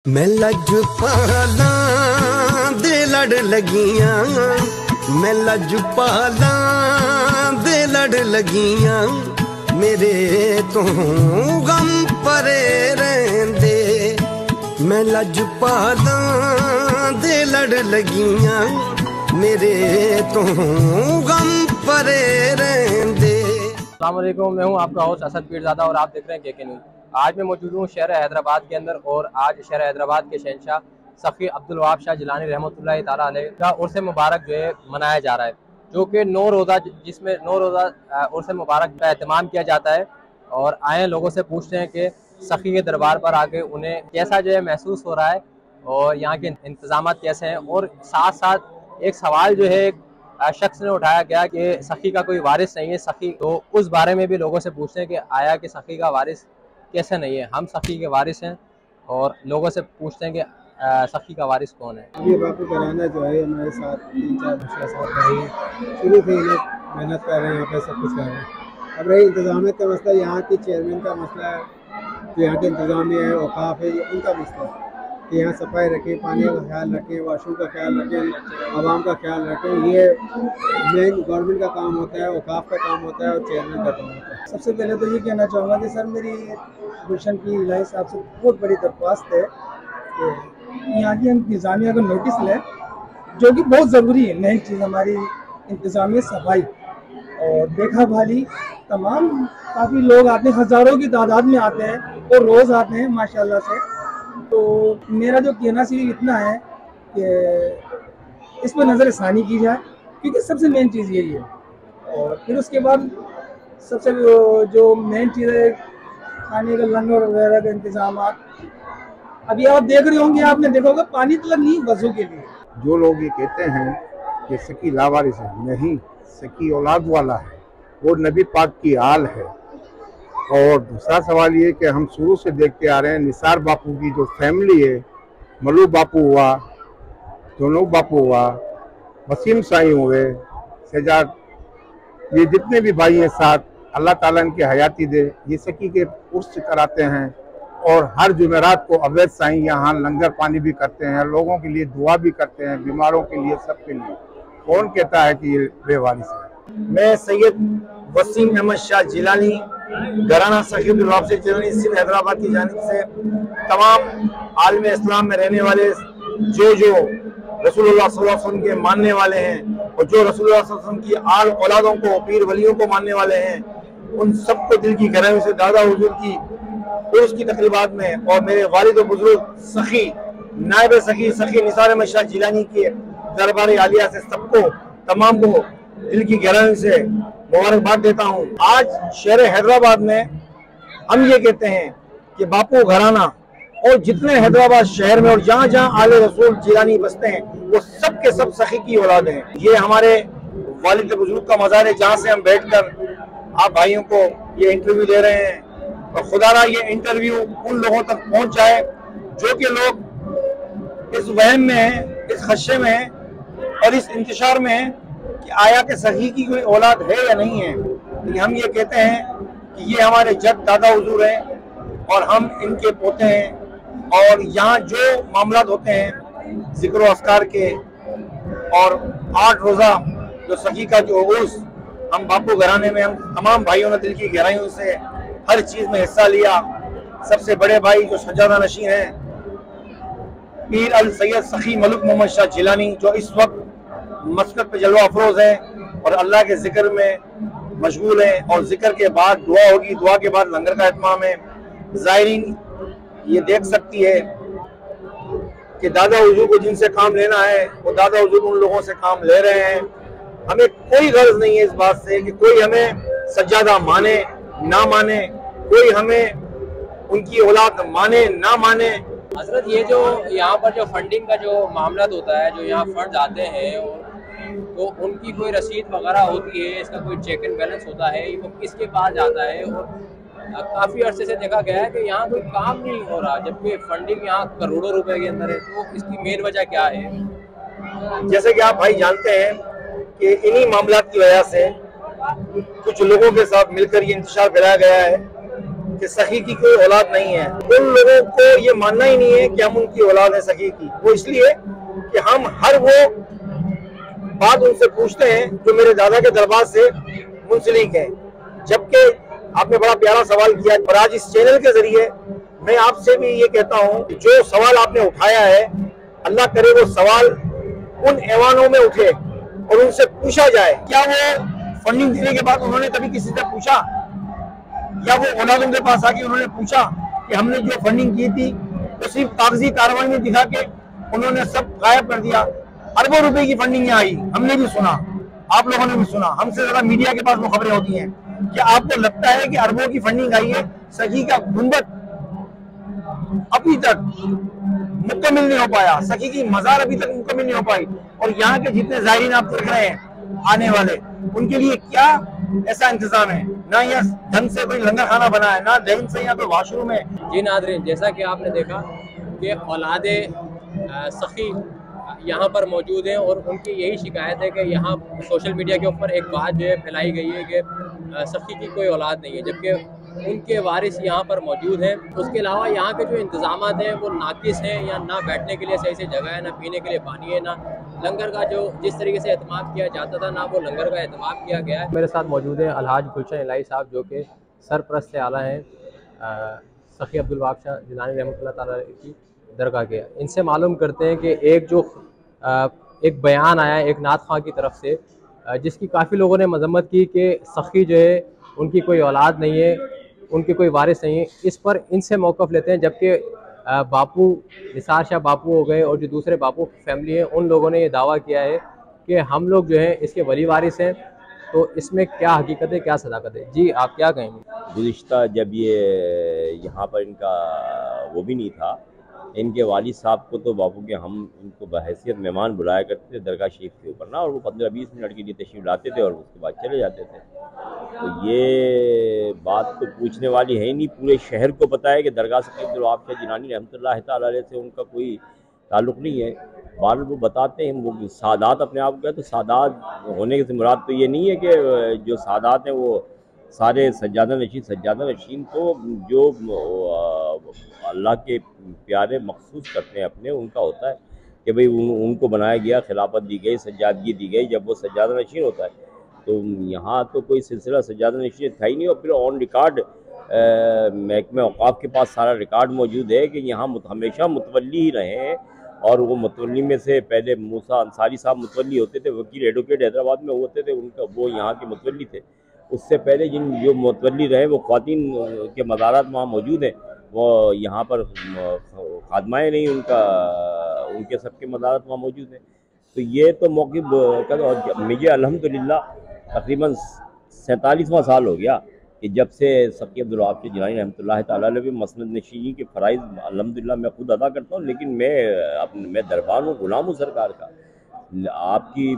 मैं लजपाला दे लड़ लगियां, मैं लजपाला दे लड़ लगियां, मेरे तो गम परे रहंदे। मैं लजपाला दे लड़ लगियां, मेरे तो गम परे रहंदे। अस्सलाम वालेकुम, मैं हूं आपका होस्ट असद पीरज़ादा और आप देख रहे हैं के न्यूज़। आज मैं मौजूद हूँ शहर हैदराबाद के अंदर और आज शहर हैदराबाद के शहंशाह सखी अब्दुल वहाब शाह जिलानी रहमतुल्लाह ताला अलैह का उर्स मुबारक जो है मनाया जा रहा है, जो कि 9 रोज़ा, जिसमें 9 रोज़ा उर्स मुबारक का एहतमाम किया जाता है। और आए लोगों से पूछते हैं कि सखी के दरबार पर आके उन्हें कैसा जो है महसूस हो रहा है और यहाँ के इंतजाम कैसे हैं। और साथ साथ एक सवाल जो है शख्स ने उठाया गया कि सखी का कोई वारिस नहीं है सखी, तो उस बारे में भी लोगों से पूछते हैं कि आया कि सखी का वारिस कैसे नहीं है। हम सखी के वारिस हैं और लोगों से पूछते हैं कि सखी का वारिस कौन है। ये बापू घराना जो है हमारे साथ 3-4 वर्षों साथ रही, शुरू से ही मेहनत कर रहे हैं, यहाँ पे सब कुछ कर रहे हैं। अब रही इंतजामियत का मसला, यहाँ की चेयरमैन का मसला है, जो यहाँ के इंतजामिया है, औकाफ है, उनका मसला है कि यहाँ सफाई रखें, पानी का ख्याल रखें, वाशरूम का ख्याल रखें, आवाम का ख्याल रखें। ये मेन गवर्नमेंट का काम होता है, औकाफ का काम होता है और चेयरमैन का काम होता है। सबसे पहले तो ये कहना चाहूँगा कि सर मेरी गुलशन की इलाही साहब से बहुत बड़ी दरख्वास्त है कि यहाँ की इंतज़ामिया को नोटिस लें, जो कि बहुत ज़रूरी है। नई चीज़ हमारी इंतज़ामिया सफाई और देखा भाली, तमाम काफ़ी लोग आते हैं, हज़ारों की तादाद में आते हैं और रोज़ आते हैं माशाल्लाह से। तो मेरा जो कहना सिर्फ इतना है कि इस पर नज़रसानी की जाए, क्योंकि सबसे मेन चीज़ यही है। और फिर उसके बाद सबसे जो मेन चीज़ है खाने का लंगर वगैरह का इंतजाम। अभी आप देख रहे होंगे, आपने देखा होगा पानी तक नहीं वजू के लिए। जो लोग ये कहते हैं कि सकी लावारिस है, नहीं, सकी औलाद वाला है, वो नबी पाक की आल है। और दूसरा सवाल ये कि हम शुरू से देखते आ रहे हैं निसार बापू की जो फैमिली है, मलू बापू हुआ, दोनों बापू हुआ, वसीम साईं हुए, शहजाद, ये जितने भी भाई हैं साथ, अल्लाह ताला इनकी हयाती दे। ये सकी के उर्स कराते हैं और हर जुमेरात को अवैध साईं यहाँ लंगर पानी भी करते हैं, लोगों के लिए दुआ भी करते हैं, बीमारों के लिए, सबके लिए। कौन कहता है कि ये बेवारिस है? मैं सैयद वसीम अहमद शाह जिलानी घराना सखी अब्दुल वहाब शाह जिलानी सिंध हैदराबाद की जानिब से तमाम आलम इस्लाम में रहने वाले जो रसूलुल्लाह सल्लल्लाहु अलैहि वसल्लम के मानने वाले हैं और जो रसूलुल्लाह सल्लल्लाहु अलैहि वसल्लम की आल औलादों को, पीर वलियों को मानने वाले हैं, उन सबको दिल की गहराई से दादा हुजूर की उर्स की तकरीबात में और मेरे वालिद और बुजुर्ग सखी नायब सखी सखी निसार अहमद शाह जिलानी के दरबार आलिया से सबको, तमाम को दिल की गहराई से मुबारकबाद देता हूँ। आज शहर हैदराबाद में हम ये कहते हैं कि बापू घराना और जितने हैदराबाद शहर में और जहाँ जहाँ आले रसूल जिलानी बसते हैं, वो सब के सब सखी की औलाद हैं। ये हमारे वालिद बुजुर्ग का मज़ार है, जहाँ से हम बैठकर आप भाइयों को ये इंटरव्यू दे रहे हैं। और खुदारा ये इंटरव्यू उन लोगों तक पहुँच जाए जो कि लोग इस वहम में हैं, इस खदशे में हैं और इस इंतशार में हैं कि आया के सखी की कोई औलाद है या नहीं है। लेकिन हम ये कहते हैं कि ये हमारे जद दादा हुजूर हैं और हम इनके पोते हैं। और यहाँ जो मामलात होते हैं जिक्र अस्कार के और 8 रोज़ा जो सखी का जो उर्स, हम बापू घराने में हम तमाम भाइयों ने दिल की गहराइयों से हर चीज़ में हिस्सा लिया। सबसे बड़े भाई जो सजादा नशीन हैं पीर अल सैयद सखी मलिक मोहम्मद शाह जिलानी, जो इस वक्त मस्कत पे जलवा अफरोज हैं और अल्लाह के जिक्र में मशगूल हैं। और जिक्र के बाद दुआ होगी, दुआ के बाद लंगर का एहतमाम है। ज़ायरीन ये देख सकती है कि दादा हुजूर को जिनसे काम लेना है वो दादा हुजूर उन लोगों से काम ले रहे हैं। हमें कोई गर्ज नहीं है इस बात से कि कोई हमें सज्जादा माने ना माने, कोई हमें उनकी औलाद माने ना माने। हजरत, ये जो यहाँ पर जो फंडिंग का जो मामला होता है, जो यहाँ फंड आते हैं और तो उनकी कोई रसीद वगैरह होती है, इसका कोई चेक एंड बैलेंस होता है, वो किसके पास जाता है? और काफ़ी अर्से से देखा गया है कि यहाँ कोई काम नहीं हो रहा, जबकि फंडिंग यहाँ करोड़ों रुपए के अंदर है। तो इसकी मेन वजह क्या है? जैसे कि आप भाई जानते हैं कि इन्हीं मामलात की वजह से कुछ लोगों के साथ मिलकर ये इंतशार फैलाया गया है कि सखी की कोई औलाद नहीं है, उन लोगों को ये मानना ही नहीं है कि हम उनकी औलाद है सखी की। वो इसलिए कि हम हर वो बात उनसे पूछते हैं जो मेरे दादा के दरबार से मुंसलिक है। जबकि आपने बड़ा प्यारा सवाल किया और आज इस चैनल के जरिए मैं आपसे भी ये कहता हूँ, जो सवाल आपने उठाया है, अल्लाह करे वो सवाल उन ऐवानों में उठे और उनसे पूछा जाए, क्या वो फंडिंग देने के बाद उन्होंने कभी किसी से पूछा, या वो औलादों के पास आके उन्होंने पूछा कि हमने जो फंडिंग की थी वो सिर्फ कागजी कार्रवाई में दिखा के उन्होंने सब गायब कर दिया। अरबों रुपए की फंडिंग यहाँ आई, हमने भी सुना, आप लोगों ने भी सुना, हमसे ज्यादा मीडिया के पास वो खबरें होती हैं। क्या आपको लगता है कि अरबों की फंडिंग आई है? सखी का गुंबद अभी तक मुकम्मल नहीं हो पाया, सखी की मजार अभी तक मुकम्मल नहीं हो पाई, और यहाँ के जितने ज़ायरीन आप देख रहे हैं आने वाले, उनके लिए क्या ऐसा इंतजाम है? ना यहाँ ढंग से कोई लंगर खाना बना है, ना ढंग से यहाँ पे वॉशरूम है। जी नाज़रीन, जैसा कि आपने देखा कि औलादे सखी यहाँ पर मौजूद हैं और उनकी यही शिकायत है कि यहाँ सोशल मीडिया के ऊपर एक बात जो है फैलाई गई है कि सखी की कोई औलाद नहीं है, जबकि उनके वारिस यहाँ पर मौजूद हैं। उसके अलावा यहाँ के जो इंतजाम हैं वो नाकिस हैं, या ना बैठने के लिए सही से जगह है, ना पीने के लिए पानी है, ना लंगर का जो जिस तरीके से एहतमाम किया जाता था ना वो लंगर का एहतमाम किया गया है। मेरे साथ मौजूद हैं अलहाज गुलशन इलाही साहब, जो कि सरपरस्त आला हैं सखी अब्दुल वहाब शाह जिलानी रहमतुल्लाह ताला की दरगाह के। इनसे मालूम करते हैं कि एक बयान आया है एक नात खां की तरफ से, जिसकी काफ़ी लोगों ने मजम्मत की कि सखी जो है उनकी कोई औलाद नहीं है, उनके कोई वारिस नहीं है। इस पर इनसे मौक़िफ़ लेते हैं, जबकि बापू निसार शाह बापू हो गए और जो दूसरे बापू की फैमिली है उन लोगों ने ये दावा किया है कि हम लोग जो है इसके वली वारिस हैं। तो इसमें क्या हकीकत है, क्या सदाकत है? जी आप क्या कहेंगे? गुज़िश्ता जब ये यहाँ पर इनका वो भी नहीं था, इनके वालिद साहब को तो बापू के हम इनको बहैसियत मेहमान बुलाया करते थे दरगाह शरीफ के ऊपर ना, और वो 15-20 मिनट के लिए तशरीफ़ लाते थे और उसके बाद चले जाते थे। तो ये बात तो पूछने वाली है ही नहीं, पूरे शहर को पता है कि दरगाह सखी अब्दुल वहाब शाह जिलानी रहमतुल्लाह ताला अलैह से उनका कोई ताल्लुक़ नहीं है। बार वो बताते हैं वो सादात अपने आप को, तो सादात होने से मुराद तो ये नहीं है कि जो सादात हैं वो सारे सज्जादा नशीन तो जो अल्लाह के प्यारे मखसूस करते हैं अपने, उनका होता है कि भाई उनको बनाया गया, खिलाफत दी गई, सज्जादगी दी गई, जब वो सज्जादा नशीन होता है। तो यहाँ तो कोई सिलसिला सज्जादा नशीन था ही नहीं। और फिर ऑन रिकॉर्ड महकमे औक़ाफ़ के पास सारा रिकॉर्ड मौजूद है कि यहाँ हमेशा मुतवल्ली ही रहे हैं, और वो मुतवल्ली में से पहले मूसा अंसारी साहब मुतवल्ली होते थे, वकील एडवोकेट हैदराबाद में होते थे, उनका वो यहाँ के मुतवल्ली थे। उससे पहले जो मुतवल्ली रहे वो ख़वातीन के मज़ारात वहाँ मौजूद हैं, वो यहाँ पर खादमाएँ नहीं, उनके सबके मज़ारात वहाँ मौजूद हैं। तो ये तो मौक़िफ़ का, और मुझे अल्हम्दुलिल्लाह तकरीबन 47वां साल हो गया कि जब से सखी अब्दुल वहाब शाह जिलानी रहमतुल्लाह ताला अलैह मसनद नशीनी के फ़राइज़ अल्हम्दुलिल्लाह मैं खुद अदा करता हूँ, लेकिन मैं दरबार हूँ, ग़ुलाम हूँ सरकार का। आपकी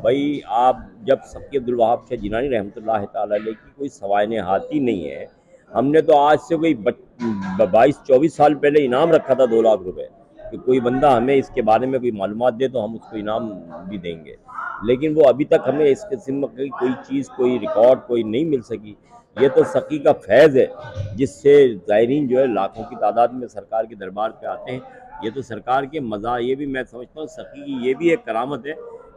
भाई आप जब सखी अब्दुल वहाब शाह जिलानी रहमतुल्लाह ताला अलैह की कोई सवाए हाथी नहीं है, हमने तो आज से कोई 22-24 साल पहले इनाम रखा था 2 लाख रुपए कि कोई बंदा हमें इसके बारे में कोई मालूमात दे तो हम उसको इनाम भी देंगे, लेकिन वो अभी तक हमें इस किस्म की कोई चीज़, कोई रिकॉर्ड कोई नहीं मिल सकी। ये तो सखी का फैज़ है जिससे ज़ायरीन जो है लाखों की तादाद में सरकार के दरबार पे आते हैं। ये तो सरकार के मज़ा, ये भी मैं समझता हूँ सखी की ये भी एक करामत है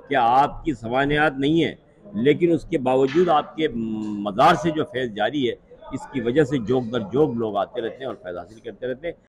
कि आपकी सवानियात नहीं है, लेकिन उसके बावजूद आपके मज़ार से जो फैज़ जारी है, इसकी वजह से जोग दर जोग लोग आते रहते हैं और फैज़ हासिल करते रहते हैं।